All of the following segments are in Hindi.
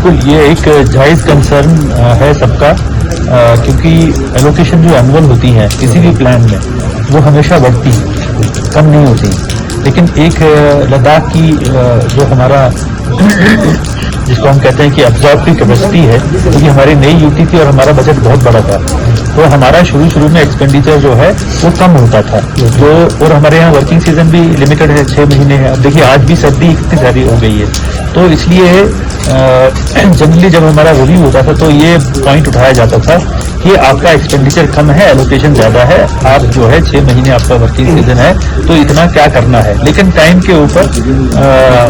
बिल्कुल ये एक जायज़ कंसर्न है सबका, क्योंकि एलोकेशन जो एनुअल होती है किसी भी प्लान में वो हमेशा बढ़ती कम नहीं होती। लेकिन एक लद्दाख की जो हमारा जिसको हम कहते हैं कि अब्जॉर्ब की कैपेसिटी है, क्योंकि हमारी नई यूटी थी और हमारा बजट बहुत बड़ा था, तो हमारा शुरू में एक्सपेंडिचर जो है वो कम होता था। तो और हमारे यहाँ वर्किंग सीजन भी लिमिटेड है, 6 महीने है। अब देखिए आज भी सर्दी इतनी सारी हो गई है, तो इसलिए जनरली जब हमारा रिव्यू होता था तो ये पॉइंट उठाया जाता था कि आपका एक्सपेंडिचर कम है, एलोकेशन ज्यादा है, आप जो है 6 महीने आपका वर्किंग सीजन है, तो इतना क्या करना है। लेकिन टाइम के ऊपर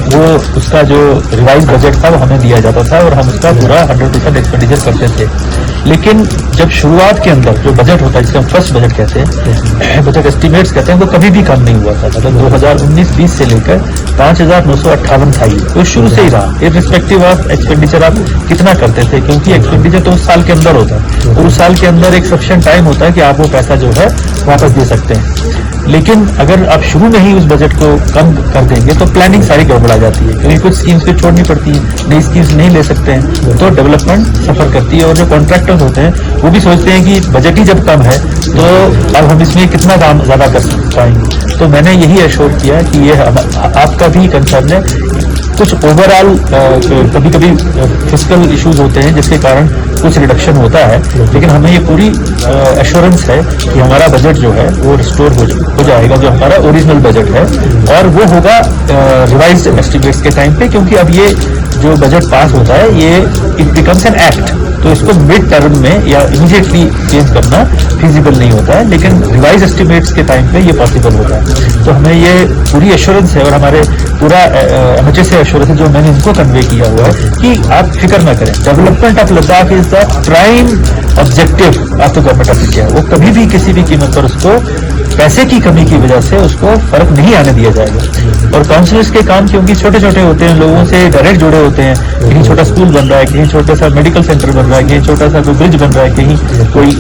वो उसका जो रिवाइज बजट था वो हमें दिया जाता था और हम उसका पूरा 100% एक्सपेंडिचर करते थे। लेकिन जब शुरुआत के अंदर जो बजट होता है, जिसका हम फर्स्ट बजट कहते हैं, बजट एस्टिमेट्स कहते हैं, वो कभी भी कम नहीं हुआ था। मतलब 2019-20 से लेकर 5,958 था ये, तो शुरू से ही रहा, इररिस्पेक्टिव ऑफ एक्सपेंडिचर आप कितना करते थे, क्योंकि एक्सपेंडिचर तो उस साल के अंदर होता है और उस साल के अंदर एक सफिशिएंट टाइम होता है कि आप वो पैसा जो है वापस दे सकते हैं। लेकिन अगर आप शुरू में ही उस बजट को कम कर देंगे तो प्लानिंग सारी गड़बड़ा जाती है, क्योंकि कुछ स्कीम्स फिर छोड़नी पड़ती है, नई स्कीम्स नहीं ले सकते हैं, तो डेवलपमेंट सफर करती है। और जो कॉन्ट्रैक्टर्स होते हैं वो भी सोचते हैं कि बजट ही जब कम है तो अब हम इसमें कितना काम ज्यादा कर पाएंगे। तो मैंने यही एश्योर किया कि ये आपका भी कंसर्न है। कुछ ओवरऑल कभी फिस्कल इश्यूज होते हैं जिसके कारण कुछ रिडक्शन होता है, लेकिन हमें ये पूरी एश्योरेंस है कि हमारा बजट जो है वो रिस्टोर हो जाएगा, जो हमारा ओरिजिनल बजट है, और वो होगा रिवाइज्ड एस्टिमेट्स के टाइम पे, क्योंकि अब ये जो बजट पास होता है ये इट बिकम्स एन एक्ट, तो इसको मिड टर्म में या इमीडिएटली चेंज करना फिजिबल नहीं होता है, लेकिन रिवाइज एस्टिमेट्स के टाइम पे ये पॉसिबल होता है। तो हमें ये पूरी एश्योरेंस है और हमारे पूरा एमएचए से एश्योरेंस है जो मैंने इनको कन्वे किया हुआ है कि आप फिक्र ना करें, development of Ladakh is the prime objective of the government of India. वो कभी भी किसी भी कीमत पर उसको पैसे की कमी की वजह से उसको फर्क नहीं आने दिया जाएगा। और काउंसिलर्स के काम क्योंकि छोटे छोटे होते हैं, लोगों से डायरेक्ट जुड़े होते हैं, कहीं छोटा स्कूल बन रहा है, कहीं छोटा सा मेडिकल सेंटर बन रहा है, कहीं छोटा सा कोई ब्रिज बन रहा है, कहीं कोई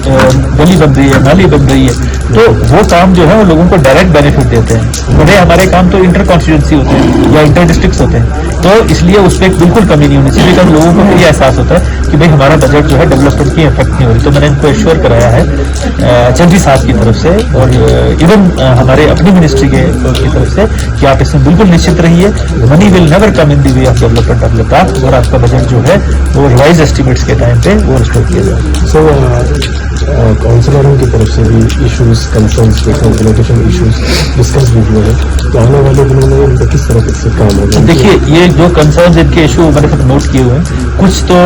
गली बन रही है, नाली बन रही है, तो वो काम जो है वो लोगों को डायरेक्ट बेनिफिट देते हैं। बड़े हमारे काम तो इंटर कॉन्स्टिट्यूंसी होते हैं या इंटर डिस्ट्रिक्ट होते हैं, तो इसलिए उस पर बिल्कुल कमी नहीं होनी चाहिए, बिकॉज लोगों को ये एहसास होता है कि भाई हमारा बजट जो है डेवलपमेंट की इफेक्ट नहीं हो रही। तो मैंने इनको एश्योर कराया है चंदी साहब की तरफ से और इवन हमारे अपनी मिनिस्ट्री के की तरफ से कि आप इसमें बिल्कुल निश्चित रहिए, money will never come in the way of development of Ladakh, और आपका बजट जो है वो रिवाइज एस्टिमेट्स के टाइम पे वो रिस्टोर किया जाए। सो काउंसिलरों की तरफ से भी issues, concerns, implementation issues discuss भी हुए हैं, तो आने वाले दिनों में इनका किस तरह से काम होगा? देखिए, ये जो कंसर्न्स इनके इशू मैंने सब नोट किए हुए हैं, कुछ तो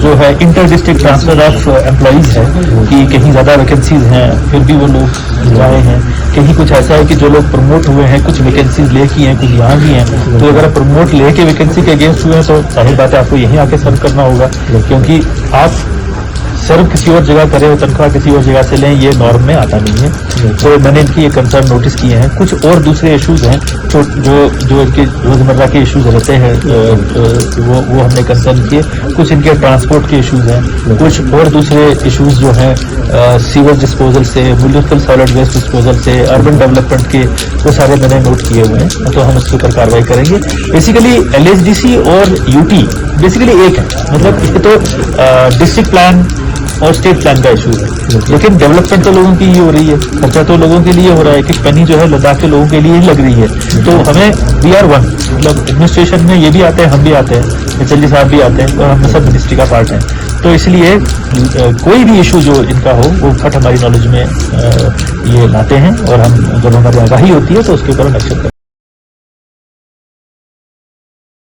जो है inter district transfer of employees है कि कहीं ज्यादा वैकेंसीज हैं फिर भी वो लोग आए हैं, कहीं कुछ ऐसा है कि जो लोग प्रमोट हुए हैं कुछ वैकेंसीज लेके हैं, कुछ यहाँ भी हैं, तो अगर आप प्रमोट लेके वैकेंसी के अगेंस्ट हुए हैं तो जाहिर बात है आपको यहीं आके सर्व करना होगा, क्योंकि आप सर्व किसी और जगह करें और तनख्वाह किसी और जगह से लें, ये नॉर्म में आता नहीं है। तो मैंने इनकी ये कंसर्न नोटिस किए हैं। कुछ और दूसरे इश्यूज हैं जो इनके रोजमर्रा के इश्यूज रहते हैं, वो हमने कंसर्न किए। कुछ इनके ट्रांसपोर्ट के इश्यूज हैं, कुछ और दूसरे इश्यूज जो हैं सीवर डिस्पोजल से, म्यूनिसिपल सॉलिड वेस्ट डिस्पोजल से, अर्बन डेवलपमेंट के, वो सारे मैंने नोट किए हुए हैं, तो हम उसके ऊपर कार्रवाई करेंगे। बेसिकली एलएचडीसी और यूटी बेसिकली एक है, मतलब इसके तो डिस्ट्रिक्ट प्लान और स्टेट प्लान का इशू है, लेकिन डेवलपमेंट तो लोगों की ही हो रही है, खर्चा तो लोगों के लिए हो रहा है, कि पेनी जो है लद्दाख के लोगों के लिए ही लग रही है। तो हमें वी आर वन, मतलब एडमिनिस्ट्रेशन में ये भी आते हैं, हम भी आते हैं, एचएलडी साहब भी आते हैं, और हम सब मिनिस्ट्री का पार्ट हैं। तो इसलिए कोई भी इशू जो इनका हो वो फट हमारी नॉलेज में ये लाते हैं, और हम जब हमारी आगाही होती है तो उसके ऊपर हम एक्शन करते हैं।